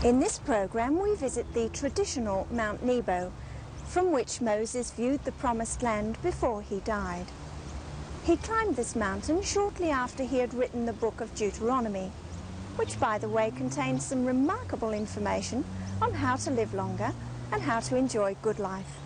In this program we visit the traditional Mount Nebo, from which Moses viewed the Promised Land before he died. He climbed this mountain shortly after he had written the book of Deuteronomy, which, by the way, contains some remarkable information on how to live longer and how to enjoy good life.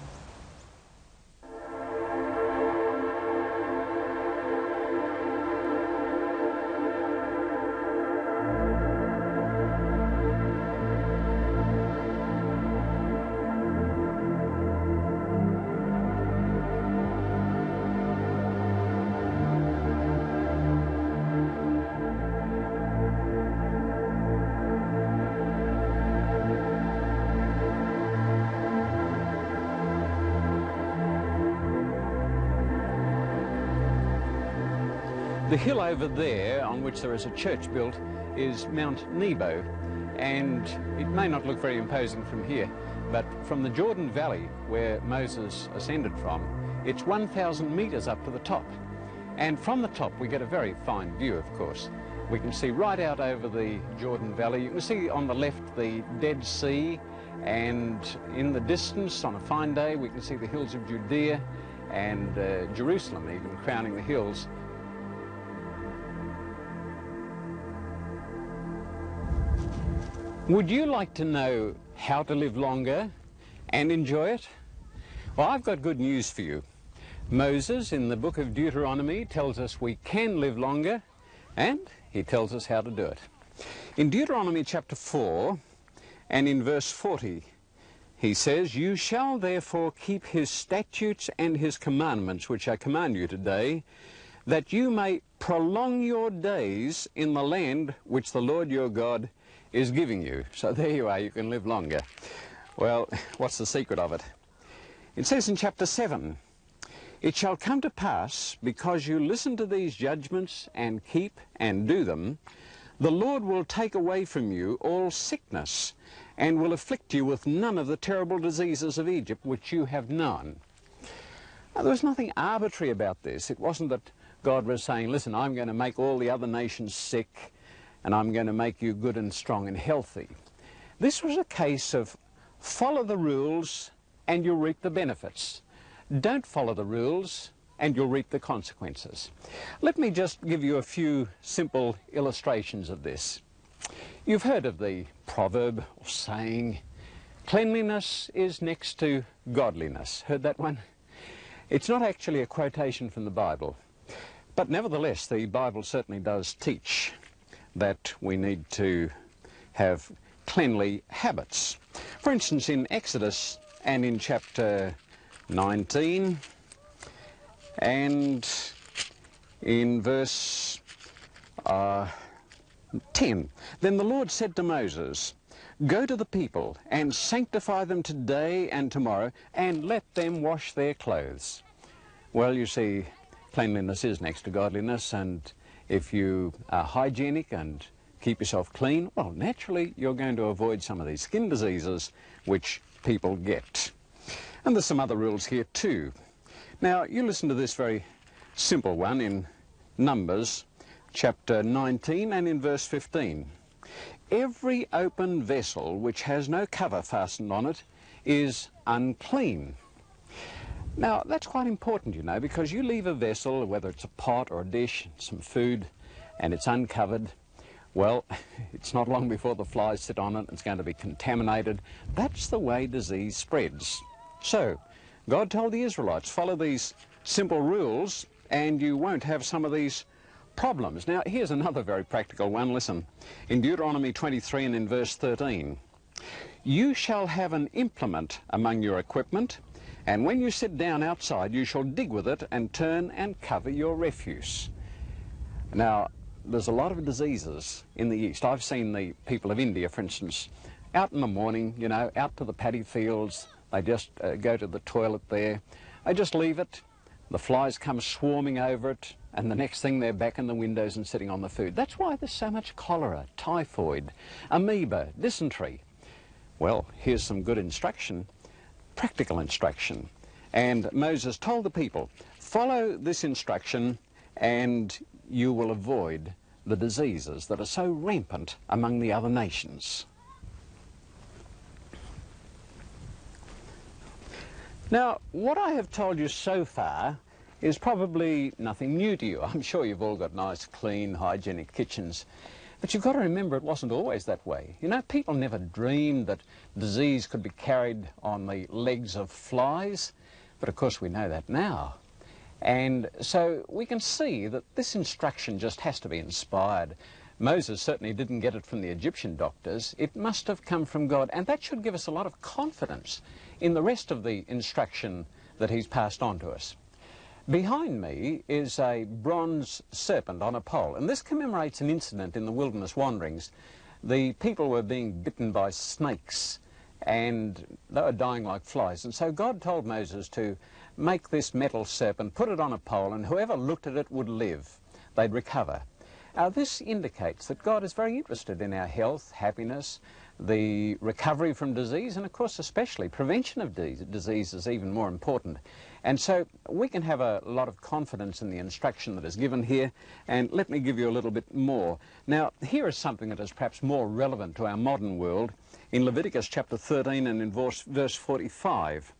The hill over there, on which there is a church built, is Mount Nebo, and it may not look very imposing from here, but from the Jordan Valley, where Moses ascended from, it's 1,000 meters up to the top. And from the top we get a very fine view, of course. We can see right out over the Jordan Valley. You can see on the left the Dead Sea, and in the distance, on a fine day, we can see the hills of Judea and Jerusalem even crowning the hills. Would you like to know how to live longer and enjoy it? Well, I've got good news for you. Moses, in the book of Deuteronomy, tells us we can live longer, and he tells us how to do it. In Deuteronomy chapter 4 and in verse 40, he says, "You shall therefore keep his statutes and his commandments, which I command you today, that you may prolong your days in the land which the Lord your God is giving you." So there you are, you can live longer. Well, what's the secret of it? It says in chapter 7, "It shall come to pass, because you listen to these judgments and keep and do them, the Lord will take away from you all sickness and will afflict you with none of the terrible diseases of Egypt which you have known." Now, there was nothing arbitrary about this. It wasn't that God was saying, listen, I'm going to make all the other nations sick and I'm going to make you good and strong and healthy. This was a case of follow the rules and you'll reap the benefits. Don't follow the rules and you'll reap the consequences. Let me just give you a few simple illustrations of this. You've heard of the proverb or saying, cleanliness is next to godliness. Heard that one? It's not actually a quotation from the Bible, but nevertheless the Bible certainly does teach that we need to have cleanly habits. For instance, in Exodus and in chapter 19 and in verse 10, "Then the Lord said to Moses, Go to the people and sanctify them today and tomorrow, and let them wash their clothes." Well, you see, cleanliness is next to godliness, and if you are hygienic and keep yourself clean, well, naturally you're going to avoid some of these skin diseases which people get. And there's some other rules here too. Now, you listen to this very simple one in Numbers chapter 19 and in verse 15. "Every open vessel which has no cover fastened on it is unclean." Now, that's quite important, you know, because you leave a vessel, whether it's a pot or a dish, some food, and it's uncovered, well, it's not long before the flies sit on it, it's going to be contaminated. That's the way disease spreads. So, God told the Israelites, follow these simple rules, and you won't have some of these problems. Now, here's another very practical one. Listen, in Deuteronomy 23 and in verse 13, "You shall have an implement among your equipment, and when you sit down outside, you shall dig with it and turn and cover your refuse." Now, there's a lot of diseases in the East. I've seen the people of India, for instance, out in the morning, you know, out to the paddy fields. They just go to the toilet there. They just leave it. The flies come swarming over it, and the next thing they're back in the windows and sitting on the food. That's why there's so much cholera, typhoid, amoeba, dysentery. Well, here's some good instruction. Practical instruction. And Moses told the people, follow this instruction and you will avoid the diseases that are so rampant among the other nations. Now, what I have told you so far is probably nothing new to you. I'm sure you've all got nice, clean, hygienic kitchens. But you've got to remember it wasn't always that way. You know, people never dreamed that disease could be carried on the legs of flies. But of course we know that now. And so we can see that this instruction just has to be inspired. Moses certainly didn't get it from the Egyptian doctors. It must have come from God. And that should give us a lot of confidence in the rest of the instruction that he's passed on to us. Behind me is a bronze serpent on a pole, and this commemorates an incident in the wilderness wanderings. The people were being bitten by snakes, and they were dying like flies. And so God told Moses to make this metal serpent, put it on a pole, and whoever looked at it would live. They'd recover. Now, this indicates that God is very interested in our health, happiness, the recovery from disease, and of course especially prevention of disease is even more important. And so we can have a lot of confidence in the instruction that is given here, and let me give you a little bit more. Now, here is something that is perhaps more relevant to our modern world in Leviticus chapter 13 and in verse 45.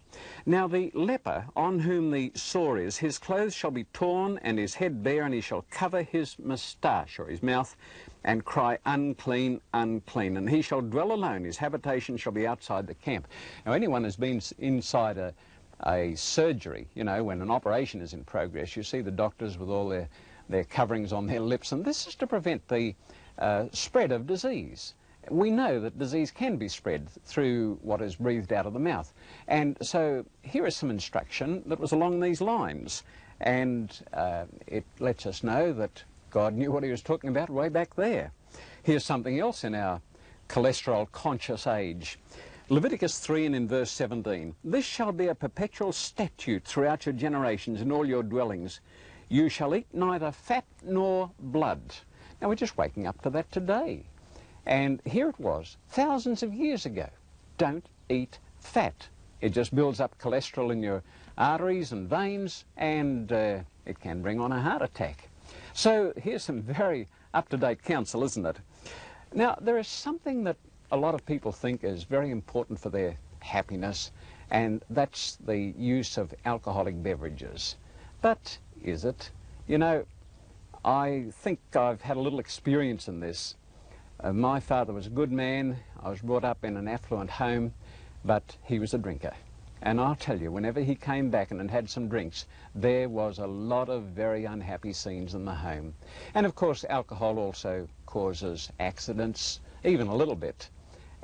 Now the leper on whom the sore is, his clothes shall be torn and his head bare, and he shall cover his moustache or his mouth and cry, unclean, unclean. And he shall dwell alone, his habitation shall be outside the camp. Now anyone who's been inside a surgery, you know, when an operation is in progress, you see the doctors with all their coverings on their lips, and this is to prevent the spread of disease. We know that disease can be spread through what is breathed out of the mouth. And so here is some instruction that was along these lines. And it lets us know that God knew what he was talking about way back there. Here's something else in our cholesterol-conscious age. Leviticus 3 and in verse 17. This shall be a perpetual statute throughout your generations in all your dwellings. You shall eat neither fat nor blood. Now we're just waking up to that today. And here it was, thousands of years ago. Don't eat fat. It just builds up cholesterol in your arteries and veins, and it can bring on a heart attack. So here's some very up-to-date counsel, isn't it? Now, there is something that a lot of people think is very important for their happiness, and that's the use of alcoholic beverages. But is it? You know, I think I've had a little experience in this. My father was a good man. I was brought up in an affluent home, but he was a drinker. And I'll tell you, whenever he came back and had some drinks, there was a lot of very unhappy scenes in the home. And of course, alcohol also causes accidents, even a little bit.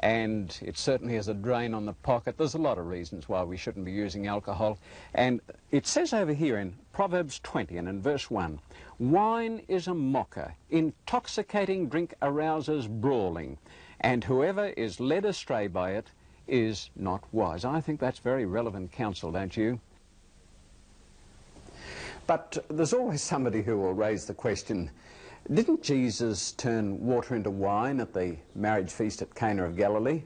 And it certainly is a drain on the pocket. There's a lot of reasons why we shouldn't be using alcohol. And it says over here in Proverbs 20 and in verse 1, wine is a mocker, intoxicating drink arouses brawling, and whoever is led astray by it is not wise. I think that's very relevant counsel, don't you? But there's always somebody who will raise the question, didn't Jesus turn water into wine at the marriage feast at Cana of Galilee?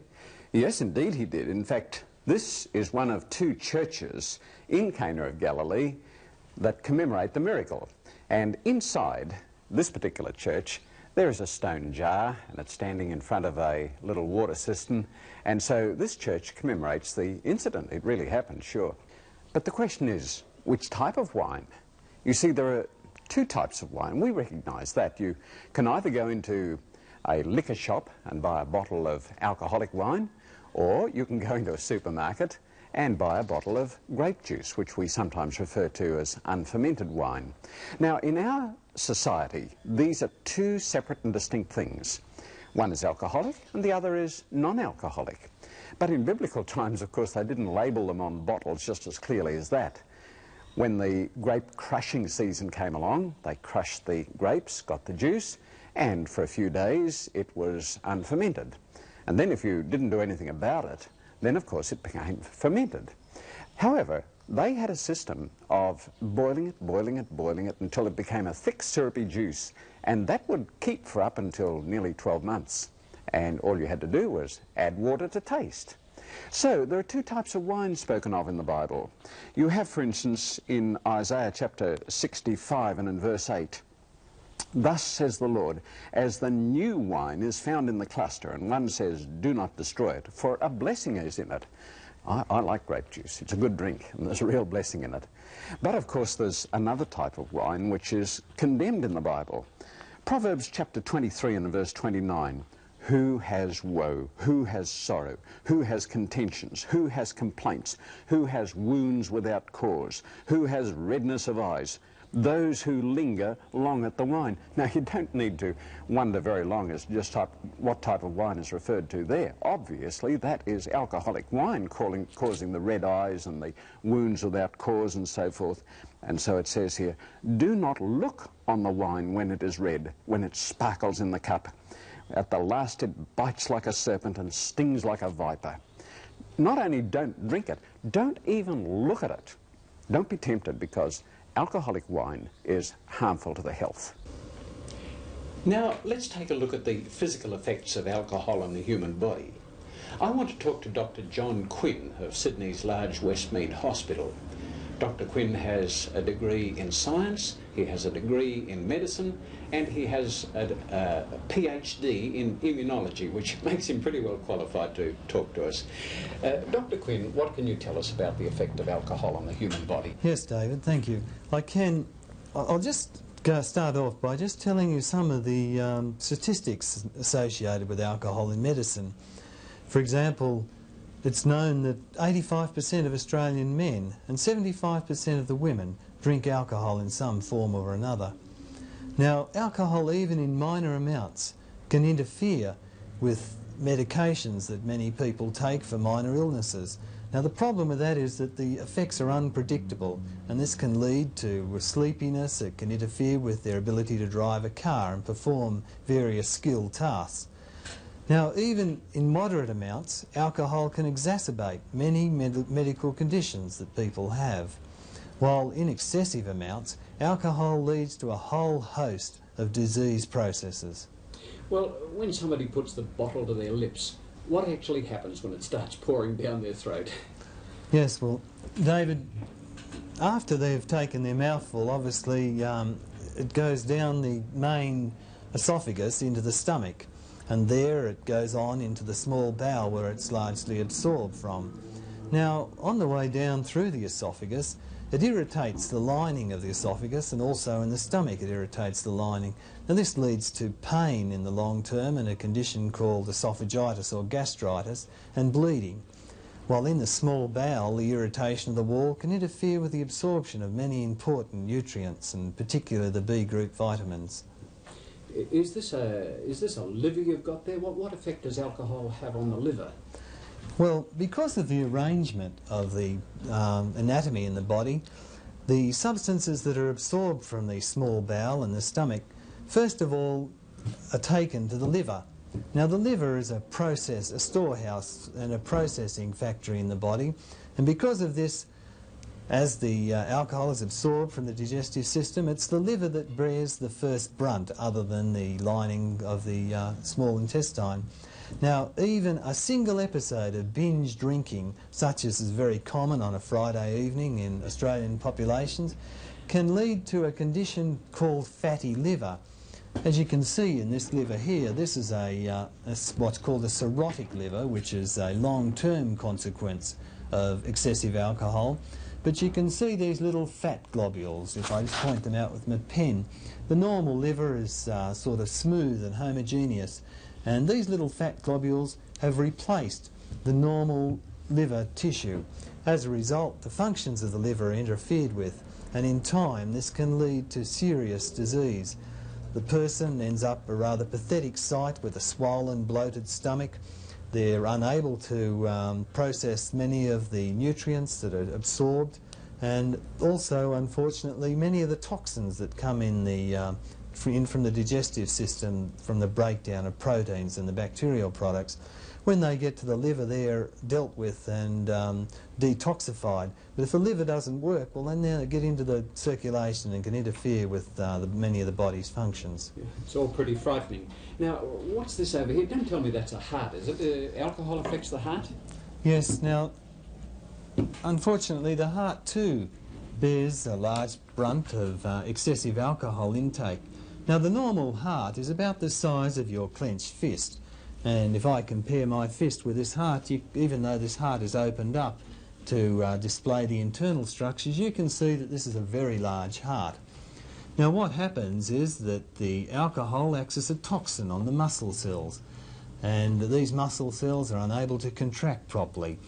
Yes, indeed he did. In fact, this is one of two churches in Cana of Galilee that commemorate the miracle. And inside this particular church, there is a stone jar, and it's standing in front of a little water cistern. And so this church commemorates the incident. It really happened, sure. But the question is, which type of wine? You see, there are two types of wine. We recognize that. You can either go into a liquor shop and buy a bottle of alcoholic wine, or you can go into a supermarket and buy a bottle of grape juice, which we sometimes refer to as unfermented wine. Now, in our society, these are two separate and distinct things. One is alcoholic and the other is non-alcoholic. But in biblical times, of course, they didn't label them on bottles just as clearly as that. When the grape crushing season came along, they crushed the grapes, got the juice, and for a few days it was unfermented. And then if you didn't do anything about it, then of course it became fermented. However, they had a system of boiling it until it became a thick syrupy juice, and that would keep for up until nearly 12 months. And all you had to do was add water to taste. So there are two types of wine spoken of in the Bible. You have, for instance, in Isaiah chapter 65 and in verse 8, thus says the Lord, as the new wine is found in the cluster, and one says, do not destroy it, for a blessing is in it. I like grape juice. It's a good drink, and there's a real blessing in it. But of course there's another type of wine which is condemned in the Bible. Proverbs chapter 23 and verse 29. Who has woe? Who has sorrow? Who has contentions? Who has complaints? Who has wounds without cause? Who has redness of eyes? Those who linger long at the wine. Now, you don't need to wonder very long as to just what type of wine is referred to there. Obviously, that is alcoholic wine causing the red eyes and the wounds without cause and so forth. And so it says here, do not look on the wine when it is red, when it sparkles in the cup. At the last it bites like a serpent and stings like a viper. Not only don't drink it, don't even look at it. Don't be tempted, because alcoholic wine is harmful to the health. Now, let's take a look at the physical effects of alcohol on the human body. I want to talk to Dr. John Quinn of Sydney's large Westmead Hospital. Dr. Quinn has a degree in science, he has a degree in medicine, and he has a PhD in immunology, which makes him pretty well qualified to talk to us. Dr. Quinn, what can you tell us about the effect of alcohol on the human body? Yes, David, thank you. I'll just start off by just telling you some of the statistics associated with alcohol in medicine. For example, it's known that 85% of Australian men and 75% of the women drink alcohol in some form or another. Now, alcohol, even in minor amounts, can interfere with medications that many people take for minor illnesses. Now, the problem with that is that the effects are unpredictable, and this can lead to sleepiness. It can interfere with their ability to drive a car and perform various skilled tasks. Now, even in moderate amounts, alcohol can exacerbate many medical conditions that people have, while in excessive amounts, alcohol leads to a whole host of disease processes. Well, when somebody puts the bottle to their lips, what actually happens when it starts pouring down their throat? Yes, well, David, after they've taken their mouthful, obviously it goes down the main esophagus into the stomach, and there it goes on into the small bowel where it's largely absorbed from. Now, on the way down through the esophagus, it irritates the lining of the esophagus, and also in the stomach it irritates the lining. Now, this leads to pain in the long term and a condition called esophagitis or gastritis, and bleeding. While in the small bowel, the irritation of the wall can interfere with the absorption of many important nutrients, and particularly the B group vitamins. Is this a liver you've got there? What effect does alcohol have on the liver? Well, because of the arrangement of the anatomy in the body, the substances that are absorbed from the small bowel and the stomach, first of all, are taken to the liver. Now, the liver is a storehouse and a processing factory in the body, and because of this, as the alcohol is absorbed from the digestive system, it's the liver that bears the first brunt, other than the lining of the small intestine. Now, even a single episode of binge drinking, such as is very common on a Friday evening in Australian populations, can lead to a condition called fatty liver. As you can see in this liver here, this is what's called a cirrhotic liver, which is a long-term consequence of excessive alcohol. But you can see these little fat globules, if I just point them out with my pen. The normal liver is sort of smooth and homogeneous, and these little fat globules have replaced the normal liver tissue. As a result, the functions of the liver are interfered with, and in time this can lead to serious disease. The person ends up a rather pathetic sight with a swollen, bloated stomach. They're unable to process many of the nutrients that are absorbed, and also, unfortunately, many of the toxins that come in from the digestive system from the breakdown of proteins and the bacterial products. When they get to the liver, they're dealt with and detoxified. But if the liver doesn't work, well, then they get into the circulation and can interfere with many of the body's functions. Yeah, it's all pretty frightening. Now, what's this over here? Don't tell me that's a heart, is it? Alcohol affects the heart? Yes, now, unfortunately, the heart too bears a large brunt of excessive alcohol intake. Now, the normal heart is about the size of your clenched fist, And if I compare my fist with this heart, even though this heart is opened up to display the internal structures, you can see that this is a very large heart. Now what happens is that the alcohol acts as a toxin on the muscle cells, and these muscle cells are unable to contract properly,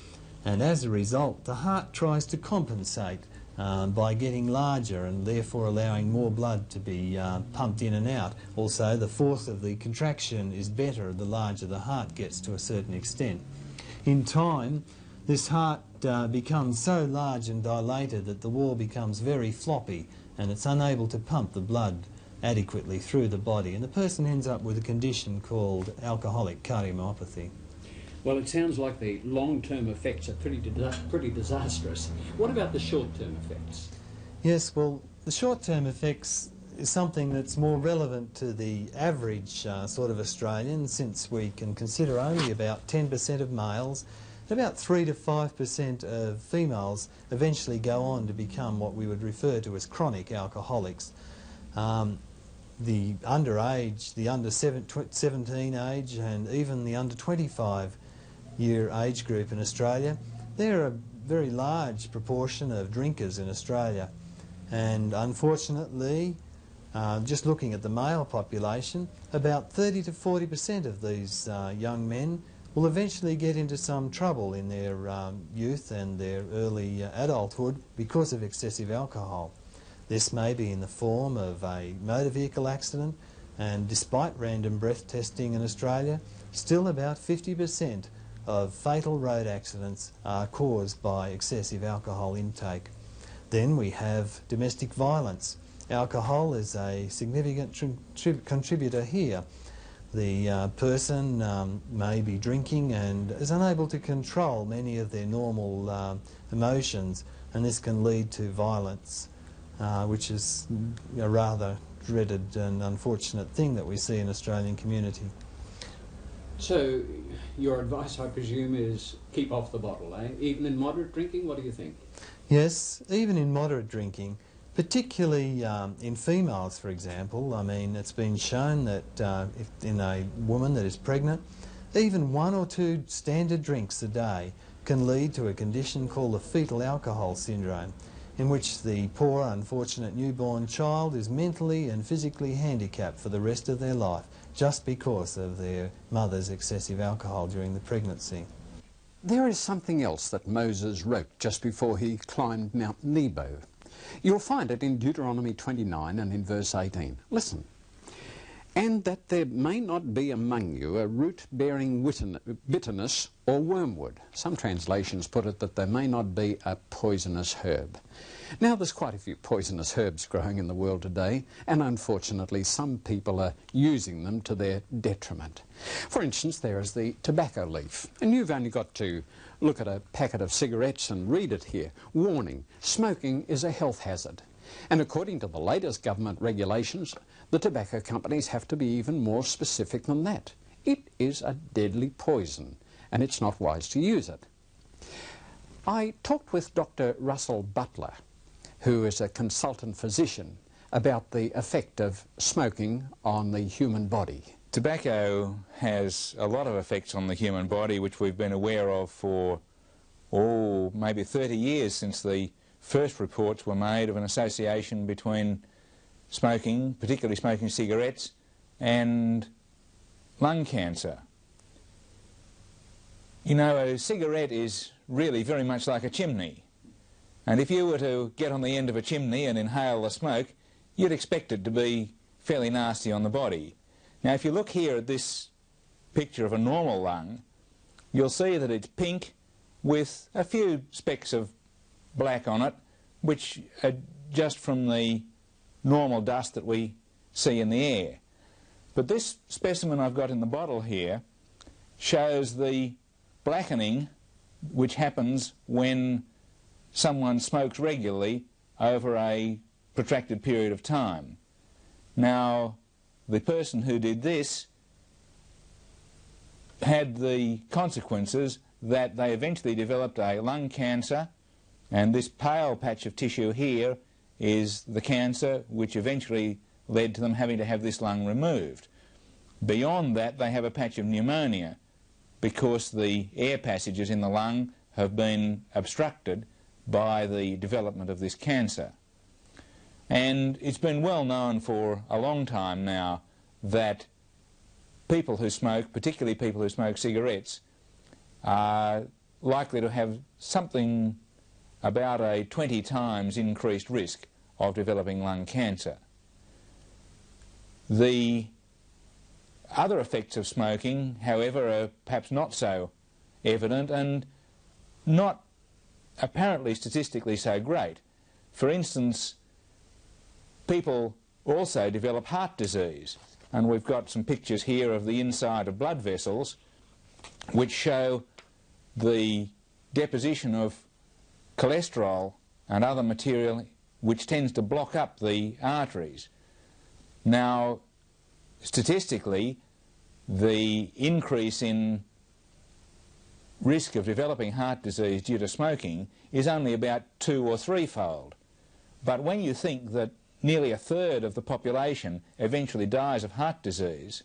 and as a result the heart tries to compensate by getting larger and therefore allowing more blood to be pumped in and out. Also, the force of the contraction is better the larger the heart gets to a certain extent. In time, this heart becomes so large and dilated that the wall becomes very floppy and it's unable to pump the blood adequately through the body, and the person ends up with a condition called alcoholic cardiomyopathy. Well, it sounds like the long-term effects are pretty disastrous. What about the short-term effects? Yes, well, the short-term effects is something that's more relevant to the average sort of Australian, since we can consider only about 10% of males, and about 3 to 5% of females eventually go on to become what we would refer to as chronic alcoholics. The underage, the under 17 age, and even the under 25-year age group in Australia, they're a very large proportion of drinkers in Australia. And unfortunately, just looking at the male population, about 30 to 40% of these young men will eventually get into some trouble in their youth and their early adulthood because of excessive alcohol. This may be in the form of a motor vehicle accident, and despite random breath testing in Australia, still about 50% of fatal road accidents are caused by excessive alcohol intake. Then we have domestic violence. Alcohol is a significant contributor here. The person may be drinking and is unable to control many of their normal emotions, and this can lead to violence, which is a rather dreaded and unfortunate thing that we see in the Australian community. So, your advice, I presume, is keep off the bottle, eh? Even in moderate drinking, what do you think? Yes, even in moderate drinking, particularly in females, for example. I mean, it's been shown that if in a woman that is pregnant, even 1 or 2 standard drinks a day can lead to a condition called the fetal alcohol syndrome, in which the poor, unfortunate newborn child is mentally and physically handicapped for the rest of their life just because of their mother's excessive alcohol during the pregnancy. There is something else that Moses wrote just before he climbed Mount Nebo. You'll find it in Deuteronomy 29 and in verse 18. Listen. And that there may not be among you a root bearing bitterness or wormwood. Some translations put it that there may not be a poisonous herb. Now there's quite a few poisonous herbs growing in the world today, and unfortunately some people are using them to their detriment. For instance, there is the tobacco leaf, and you've only got to look at a packet of cigarettes and read it here. Warning, smoking is a health hazard. And according to the latest government regulations, the tobacco companies have to be even more specific than that. It is a deadly poison, and it's not wise to use it. I talked with Dr. Russell Butler, who is a consultant physician, about the effect of smoking on the human body. Tobacco has a lot of effects on the human body, which we've been aware of for, maybe 30 years since the first reports were made of an association between smoking, particularly smoking cigarettes, and lung cancer. You know, a cigarette is really very much like a chimney, and if you were to get on the end of a chimney and inhale the smoke, you'd expect it to be fairly nasty on the body. Now, if you look here at this picture of a normal lung, you'll see that it's pink with a few specks of black on it, which are just from the normal dust that we see in the air. But this specimen I've got in the bottle here shows the blackening which happens when someone smokes regularly over a protracted period of time. Now, the person who did this had the consequences that they eventually developed a lung cancer, and this pale patch of tissue here is the cancer which eventually led to them having to have this lung removed. Beyond that, they have a patch of pneumonia because the air passages in the lung have been obstructed by the development of this cancer. And it's been well known for a long time now that people who smoke, particularly people who smoke cigarettes, are likely to have something about a 20 times increased risk of developing lung cancer. The other effects of smoking, however, are perhaps not so evident and not apparently statistically so great. For instance, people also develop heart disease, and we've got some pictures here of the inside of blood vessels which show the deposition of cholesterol and other material which tends to block up the arteries. Now, statistically, the increase in risk of developing heart disease due to smoking is only about 2- or 3-fold. But when you think that nearly a third of the population eventually dies of heart disease,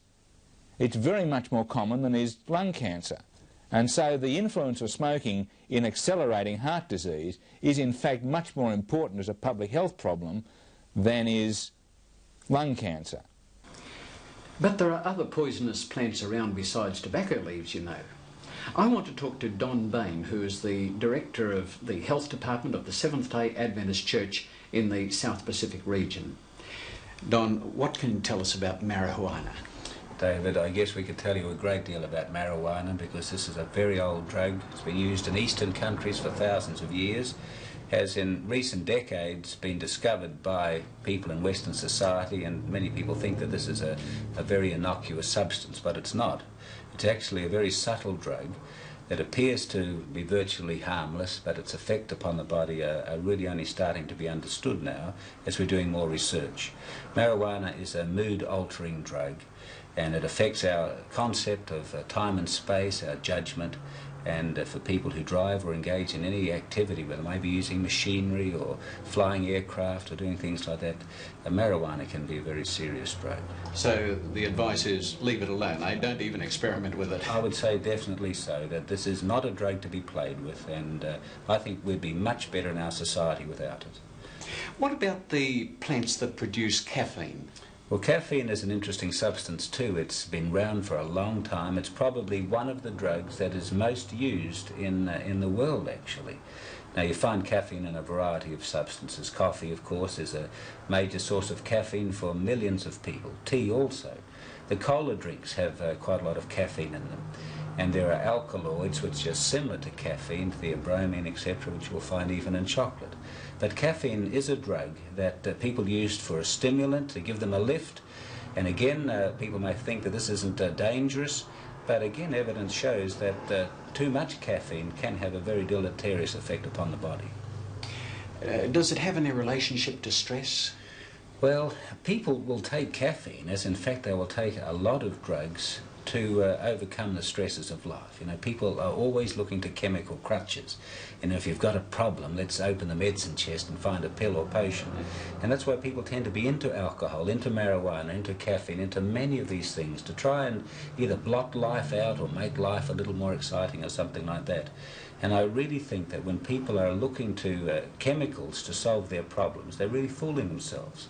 it's very much more common than is lung cancer. And so the influence of smoking in accelerating heart disease is in fact much more important as a public health problem than is lung cancer. But there are other poisonous plants around besides tobacco leaves, you know. I want to talk to Don Bain, who is the Director of the Health Department of the Seventh-day Adventist Church in the South Pacific region. Don, what can you tell us about marijuana? David, I guess we could tell you a great deal about marijuana because this is a very old drug. It's been used in eastern countries for thousands of years, has in recent decades been discovered by people in Western society, and many people think that this is a very innocuous substance, but it's not. It's actually a very subtle drug that appears to be virtually harmless, but its effect upon the body are really only starting to be understood now as we're doing more research. Marijuana is a mood-altering drug, and it affects our concept of time and space, our judgment, and for people who drive or engage in any activity, whether they may be using machinery or flying aircraft or doing things like that, marijuana can be a very serious drug. So the advice is leave it alone, eh? Don't even experiment with it. I would say definitely so, that this is not a drug to be played with, and I think we'd be much better in our society without it. What about the plants that produce caffeine? Well, caffeine is an interesting substance too. It's been around for a long time. It's probably one of the drugs that is most used in the world, actually. Now, you find caffeine in a variety of substances. Coffee, of course, is a major source of caffeine for millions of people. Tea also. The cola drinks have quite a lot of caffeine in them. And there are alkaloids which are similar to caffeine, theobromine, etc., which you'll find even in chocolate. But caffeine is a drug that people used for a stimulant, to give them a lift. And again, people may think that this isn't dangerous, but again, evidence shows that too much caffeine can have a very deleterious effect upon the body. Does it have any relationship to stress? Well, people will take caffeine, as in fact they will take a lot of drugs to overcome the stresses of life. You know, people are always looking to chemical crutches. You know, if you've got a problem, let's open the medicine chest and find a pill or potion. And that's why people tend to be into alcohol, into marijuana, into caffeine, into many of these things to try and either blot life out or make life a little more exciting or something like that. And I really think that when people are looking to chemicals to solve their problems, they're really fooling themselves.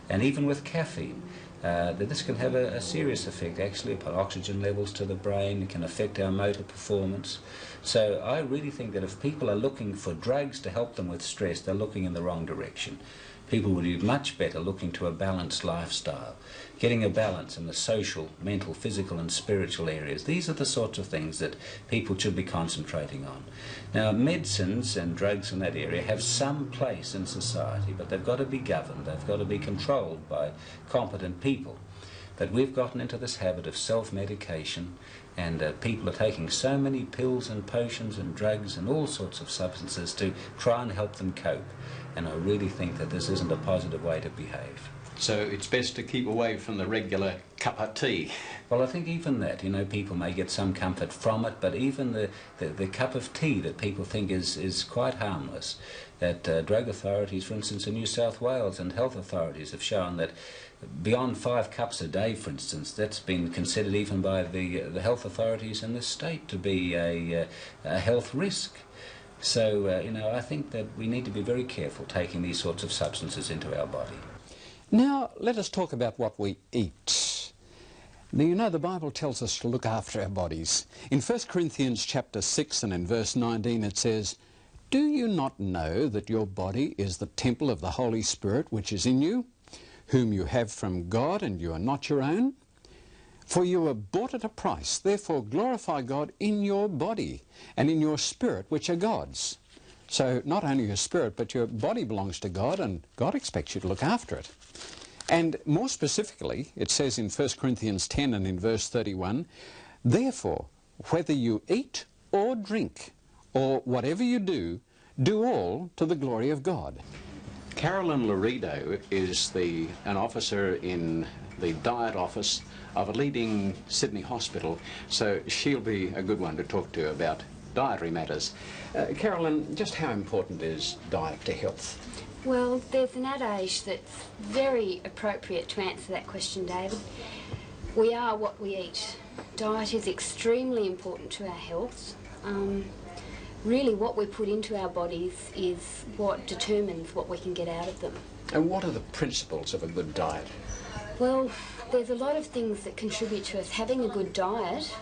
And even with caffeine, that this can have a serious effect actually upon oxygen levels to the brain. It can affect our motor performance. So I really think that if people are looking for drugs to help them with stress, they're looking in the wrong direction. People would be much better looking to a balanced lifestyle, getting a balance in the social, mental, physical and spiritual areas. These are the sorts of things that people should be concentrating on. Now, medicines and drugs in that area have some place in society, but they've got to be governed, they've got to be controlled by competent people. But we've gotten into this habit of self-medication, and people are taking so many pills and potions and drugs and all sorts of substances to try and help them cope. And I really think that this isn't a positive way to behave. So it's best to keep away from the regular cup of tea. Well, I think even that, you know, people may get some comfort from it, but even the cup of tea that people think is quite harmless, that drug authorities, for instance, in New South Wales and health authorities have shown that beyond 5 cups a day, for instance, that's been considered even by the health authorities in this state to be a health risk. So, you know, I think that we need to be very careful taking these sorts of substances into our body. Now, let us talk about what we eat. Now, you know, the Bible tells us to look after our bodies. In 1 Corinthians chapter 6 and in verse 19 it says, "Do you not know that your body is the temple of the Holy Spirit which is in you, whom you have from God, and you are not your own? For you were bought at a price, therefore glorify God in your body and in your spirit, which are God's." So not only your spirit, but your body belongs to God, and God expects you to look after it. And more specifically, it says in 1 Corinthians 10 and in verse 31, "Therefore, whether you eat or drink, or whatever you do, do all to the glory of God." Carolyn Laredo is an officer in the diet office of a leading Sydney hospital, so she'll be a good one to talk to about dietary matters. Carolyn, just how important is diet to health? Well, there's an adage that's very appropriate to answer that question, David. We are what we eat. Diet is extremely important to our health. Really, what we put into our bodies is what determines what we can get out of them. And what are the principles of a good diet? Well, there's a lot of things that contribute to us having a good diet.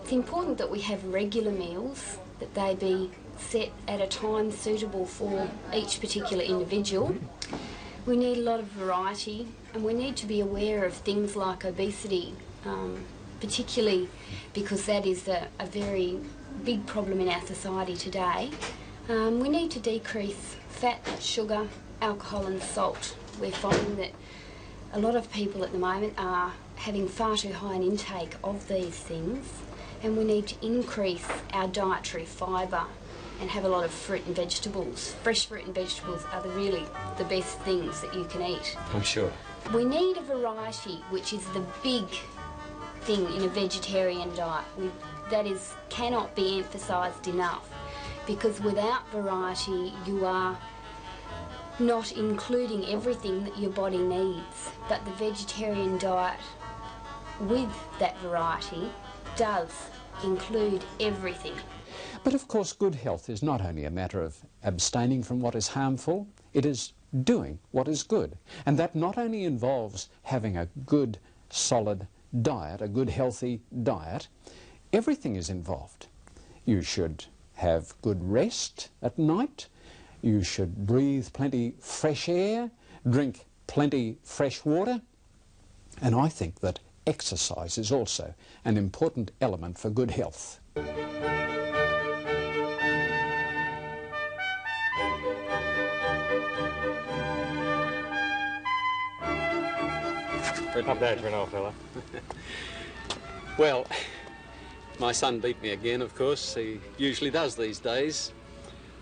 It's important that we have regular meals, that they be set at a time suitable for each particular individual. We need a lot of variety, and we need to be aware of things like obesity, particularly because that is a very big problem in our society today. We need to decrease fat, sugar, alcohol and salt. We're finding that a lot of people at the moment are having far too high an intake of these things, and we need to increase our dietary fibre and have a lot of fruit and vegetables. Fresh fruit and vegetables are really the best things that you can eat. I'm sure. We need a variety, which is the big thing in a vegetarian diet. That cannot be emphasised enough, because without variety you are not including everything that your body needs. But the vegetarian diet with that variety does include everything. But of course, good health is not only a matter of abstaining from what is harmful, it is doing what is good. And that not only involves having a good, solid diet, a good, healthy diet, everything is involved. You should have good rest at night, you should breathe plenty fresh air, drink plenty fresh water, and I think that exercise is also an important element for good health. Up there for an old fella. Well, my son beat me again, of course. He usually does these days.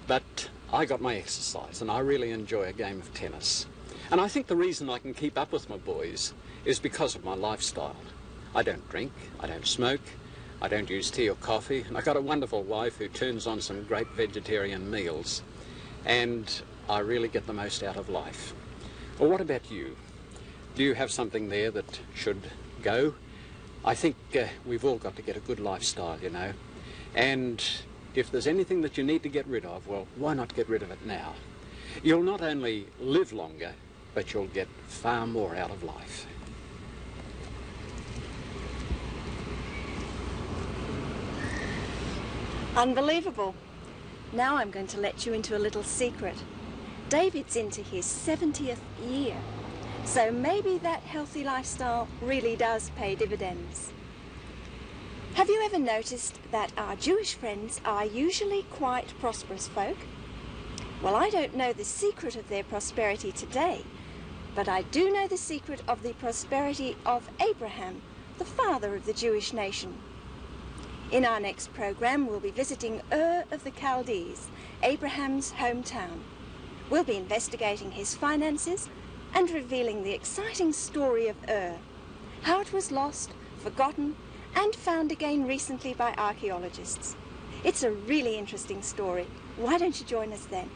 But I got my exercise, and I really enjoy a game of tennis. And I think the reason I can keep up with my boys is because of my lifestyle. I don't drink, I don't smoke, I don't use tea or coffee, and I've got a wonderful wife who turns on some great vegetarian meals, and I really get the most out of life. Well, what about you? Do you have something there that should go? I think we've all got to get a good lifestyle, you know, and if there's anything that you need to get rid of, well, why not get rid of it now? You'll not only live longer, but you'll get far more out of life. Unbelievable. Now I'm going to let you into a little secret. David's into his 70th year, so maybe that healthy lifestyle really does pay dividends. Have you ever noticed that our Jewish friends are usually quite prosperous folk? Well, I don't know the secret of their prosperity today, but I do know the secret of the prosperity of Abraham, the father of the Jewish nation. In our next program, we'll be visiting Ur of the Chaldees, Abraham's hometown. We'll be investigating his finances and revealing the exciting story of Ur, how it was lost, forgotten, and found again recently by archaeologists. It's a really interesting story. Why don't you join us then?